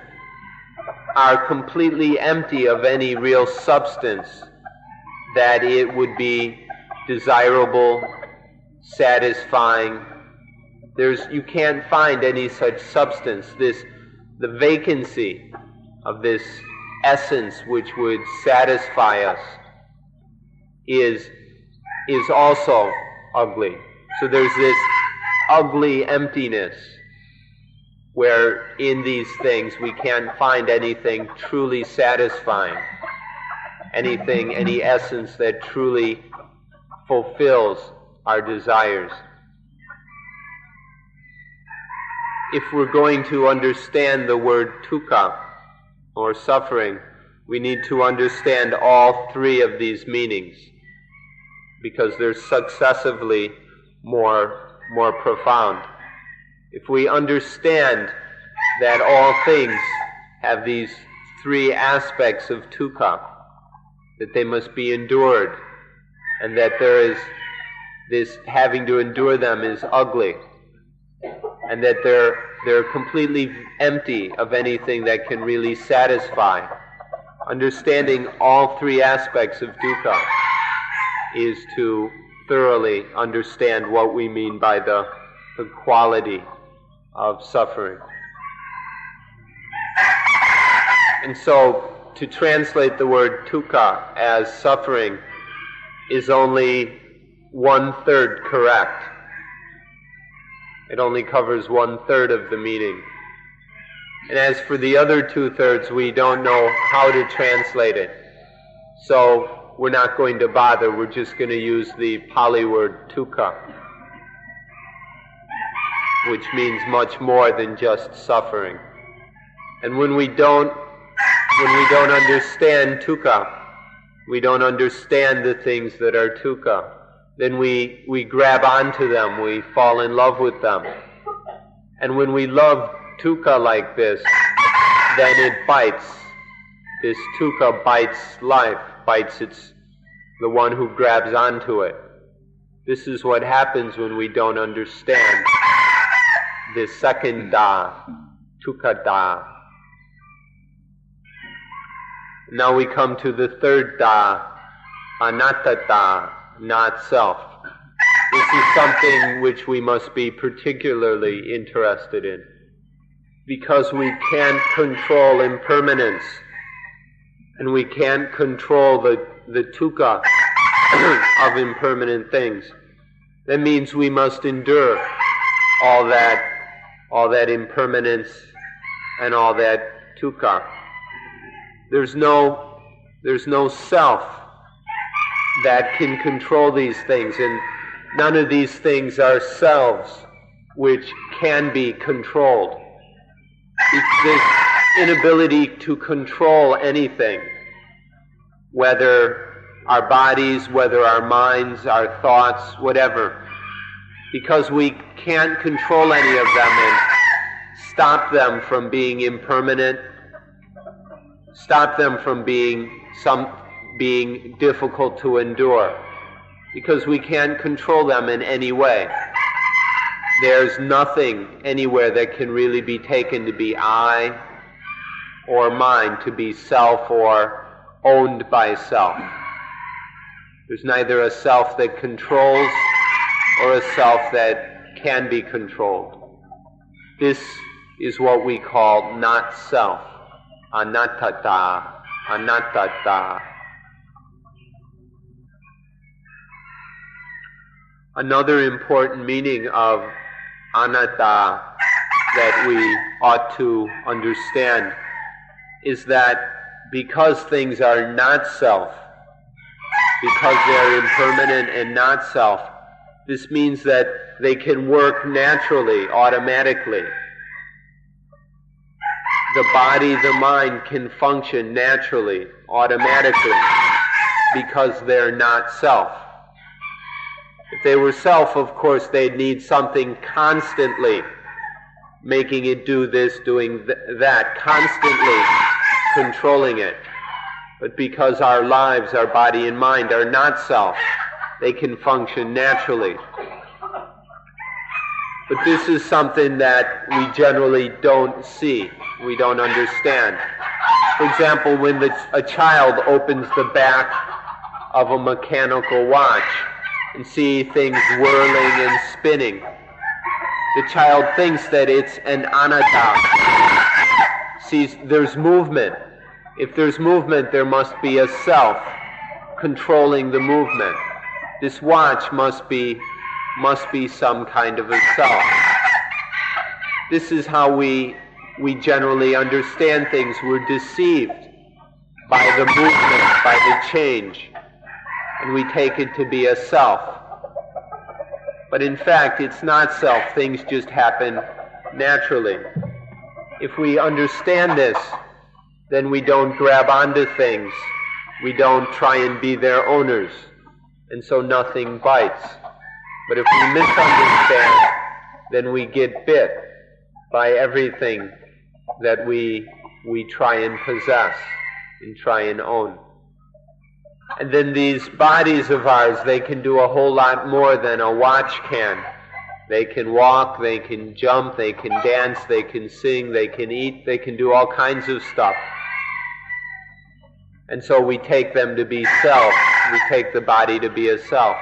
are completely empty of any real substance that it would be desirable, satisfying. You can't find any such substance. The vacancy of this essence which would satisfy us is also ugly. So there's this ugly emptiness where in these things we can't find anything truly satisfying, any essence that truly fulfills our desires. If we're going to understand the word dukkha, or suffering, we need to understand all three of these meanings, because they're successively more profound. If we understand that all things have these three aspects of dukkha, that they must be endured, and that there is this having to endure them is ugly, and that they're completely empty of anything that can really satisfy. Understanding all three aspects of dukkha is to thoroughly understand what we mean by the quality of suffering. And so, to translate the word dukkha as suffering is only 1/3 correct. It only covers 1/3 of the meaning. And as for the other 2/3, we don't know how to translate it. So we're not going to bother. We're just going to use the Pali word dukkha, which means much more than just suffering. And when we don't understand dukkha, we don't understand the things that are dukkha, then we grab onto them, we fall in love with them. And when we love dukkha like this, then it bites. This dukkha bites life, bites the one who grabs onto it. This is what happens when we don't understand this second da, dukkha da. Now we come to the third da, anatta da, not self. This is something which we must be particularly interested in, because we can't control impermanence, and we can't control the dukkha of impermanent things. That means we must endure all that impermanence and all that dukkha. There's no self that can control these things, and none of these things are selves which can be controlled. This inability to control anything, whether our bodies, whether our minds, our thoughts, whatever, because we can't control any of them and stop them from being impermanent, stop them from being difficult to endure, because we can't control them in any way. There's nothing anywhere that can really be taken to be I or mine, to be self or owned by self. There's neither a self that controls or a self that can be controlled. This is what we call not self, anatta, anatta. Another important meaning of anatta that we ought to understand is that because things are not self, because they're impermanent and not self, this means that they can work naturally, automatically. The body, the mind can function naturally, automatically, because they're not self. If they were self, of course, they'd need something constantly making it do this, doing that, constantly controlling it. But because our lives, our body and mind are not self, they can function naturally. But this is something that we generally don't see, we don't understand. For example, when a child opens the back of a mechanical watch and see things whirling and spinning, the child thinks that it's an anatta. Sees there's movement. If there's movement, there must be a self controlling the movement. This watch must be some kind of a self. This is how we generally understand things. We're deceived by the movement, by the change, and we take it to be a self. But in fact, it's not self. Things just happen naturally. If we understand this, then we don't grab onto things. We don't try and be their owners. And so nothing bites. But if we misunderstand, then we get bit by everything that we try and possess and try and own. And then these bodies of ours, they can do a whole lot more than a watch can. They can walk, they can jump, they can dance, they can sing, they can eat, they can do all kinds of stuff. And so we take them to be self. We take the body to be a self.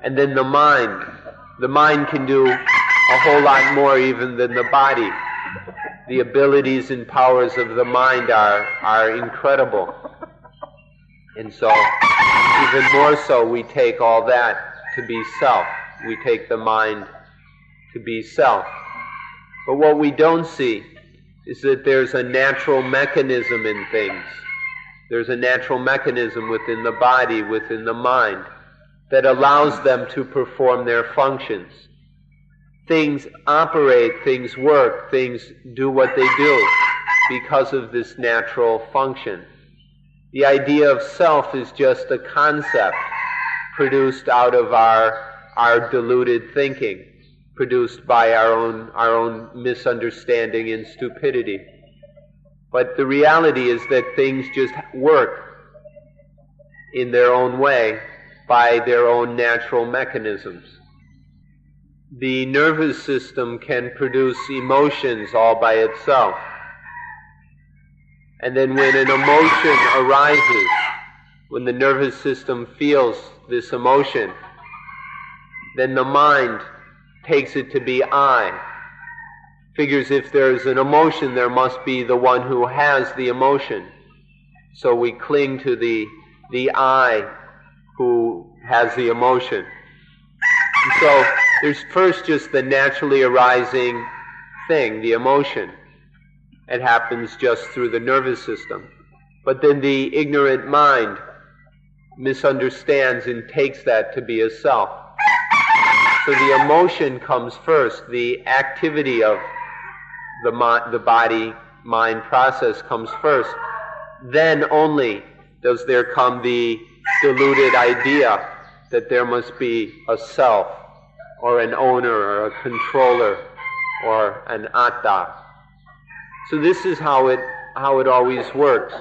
And then the mind can do a whole lot more even than the body. The abilities and powers of the mind are incredible. And so, even more so, we take all that to be self. We take the mind to be self. But what we don't see is that there's a natural mechanism in things. There's a natural mechanism within the body, within the mind, that allows them to perform their functions. Things operate, things work, things do what they do because of this natural function. The idea of self is just a concept produced out of our deluded thinking, produced by our own misunderstanding and stupidity. But the reality is that things just work in their own way by their own natural mechanisms. The nervous system can produce emotions all by itself. And then when an emotion arises, when the nervous system feels this emotion, then the mind takes it to be I. Figures if there's an emotion, there must be the one who has the emotion. So we cling to the I who has the emotion. And so there's first just the naturally arising thing, the emotion. It happens just through the nervous system. But then the ignorant mind misunderstands and takes that to be a self. So the emotion comes first, the activity of the body-mind process comes first. Then only does there come the deluded idea that there must be a self, or an owner, or a controller, or an atta. So this is how it always works.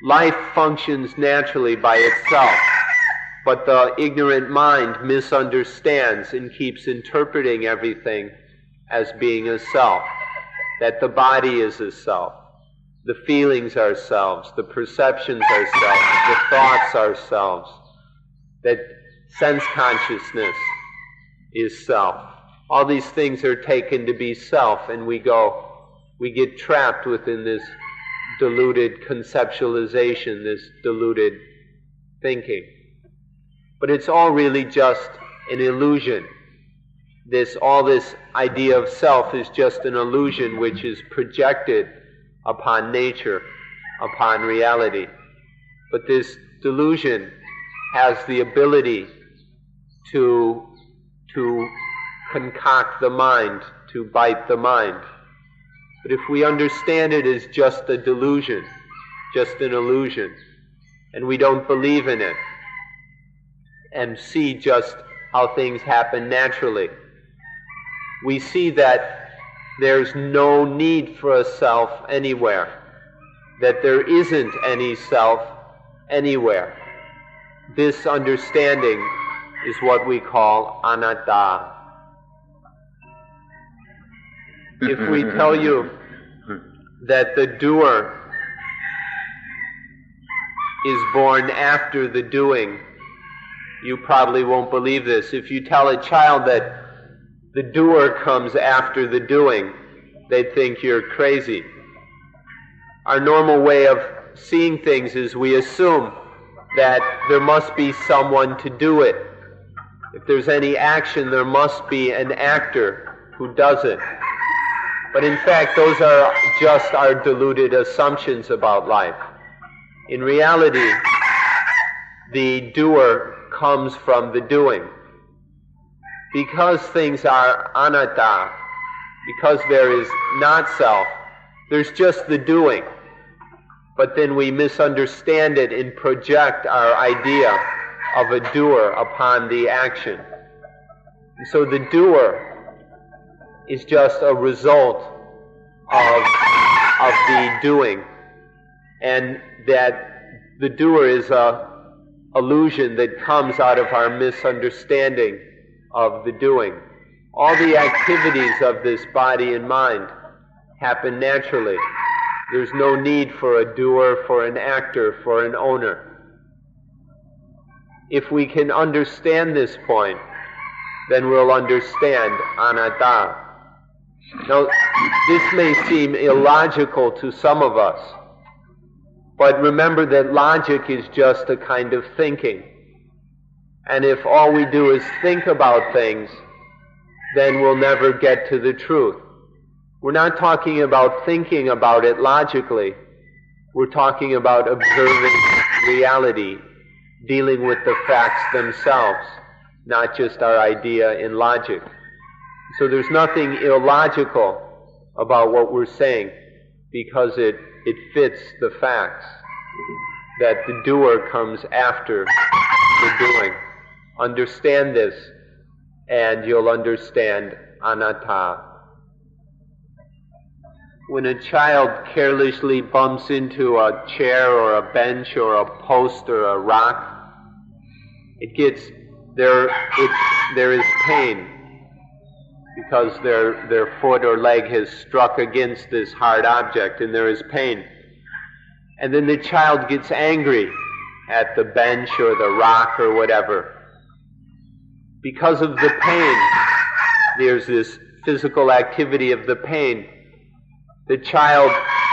Life functions naturally by itself, but the ignorant mind misunderstands and keeps interpreting everything as being a self, that the body is a self, the feelings are selves, the perceptions are selves, the thoughts are selves, that sense consciousness is self. All these things are taken to be self, and we get trapped within this deluded conceptualization, this deluded thinking. But it's all really just an illusion. All this idea of self is just an illusion which is projected upon nature, upon reality. But this delusion has the ability to concoct the mind, to bite the mind. But if we understand it as just a delusion, just an illusion, and we don't believe in it, and see just how things happen naturally, we see that there's no need for a self anywhere, that there isn't any self anywhere. This understanding is what we call anatta. If we tell you that the doer is born after the doing, you probably won't believe this. If you tell a child that the doer comes after the doing, they'd think you're crazy. Our normal way of seeing things is we assume that there must be someone to do it. If there's any action, there must be an actor who does it. But in fact, those are just our deluded assumptions about life. In reality, the doer comes from the doing. Because things are anatta, because there is not self, there's just the doing. But then we misunderstand it and project our idea of a doer upon the action. And so the doer is just a result of the doing, and that the doer is a illusion that comes out of our misunderstanding of the doing. All the activities of this body and mind happen naturally. There's no need for a doer, for an actor, for an owner. If we can understand this point, then we'll understand anatta. Now, this may seem illogical to some of us, but remember that logic is just a kind of thinking. And if all we do is think about things, then we'll never get to the truth. We're not talking about thinking about it logically. We're talking about observing reality, dealing with the facts themselves, not just our idea in logic. So there's nothing illogical about what we're saying, because it fits the facts, that the doer comes after the doing. Understand this, and you'll understand anatta. When a child carelessly bumps into a chair or a bench or a post or a rock, there is pain, because their foot or leg has struck against this hard object, and there is pain. And then the child gets angry at the bench or the rock or whatever. Because of the pain, there's this physical activity of the pain. The child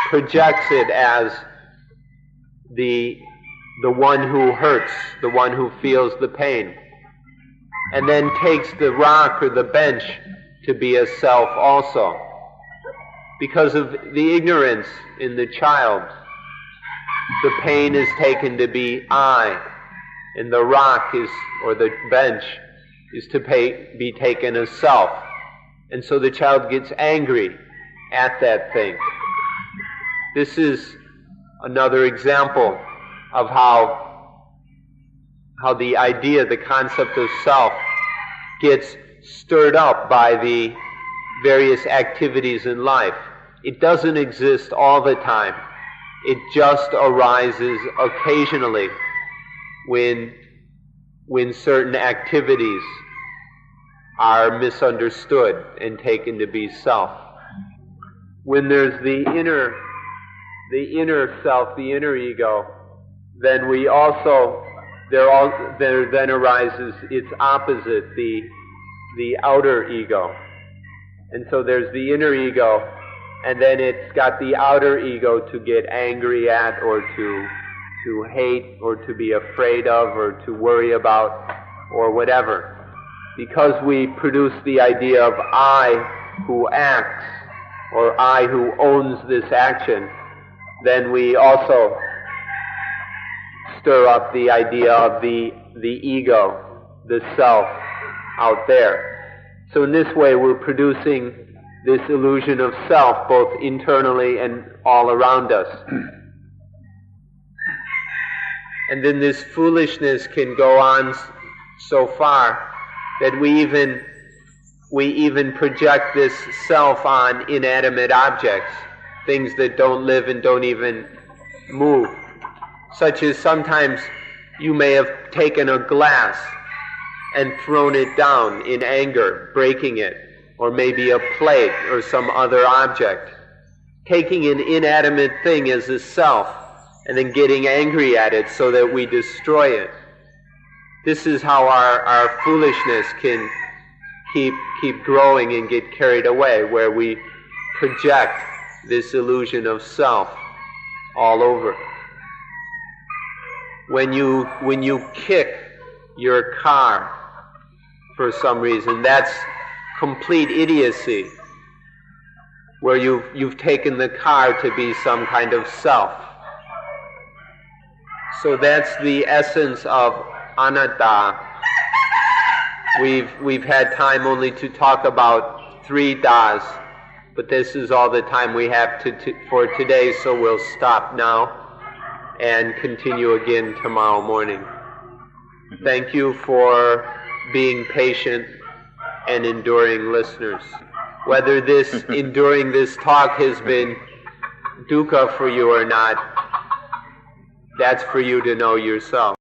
projects it as the one who hurts, the one who feels the pain, and then takes the rock or the bench to be a self also. Because of the ignorance in the child, the pain is taken to be I, and the rock or the bench is to be taken as self. And so the child gets angry at that thing. This is another example of how the idea, the concept of self, gets stirred up by the various activities in life. It doesn't exist all the time. It just arises occasionally when certain activities are misunderstood and taken to be self. When there's the inner self, the inner ego, then there then arises its opposite, the outer ego. And so there's the inner ego, and then it's got the outer ego to get angry at, or to hate, or to be afraid of, or to worry about, or whatever. Because we produce the idea of I who acts, or I who owns this action, then we also stir up the idea of the ego, the self, out there. So in this way we're producing this illusion of self both internally and all around us. And then this foolishness can go on so far that we even project this self on inanimate objects, things that don't live and don't even move. Such as sometimes you may have taken a glass and thrown it down in anger, breaking it, or maybe a plate or some other object. Taking an inanimate thing as a self and then getting angry at it so that we destroy it. This is how our foolishness can keep growing and get carried away, where we project this illusion of self all over. When you kick your car for some reason, that's complete idiocy, where you've taken the car to be some kind of self. So that's the essence of anatta. We've had time only to talk about 3 das, but this is all the time we have for today, so we'll stop now and continue again tomorrow morning. Thank you for being patient and enduring listeners. Whether this enduring this talk has been dukkha for you or not, that's for you to know yourself.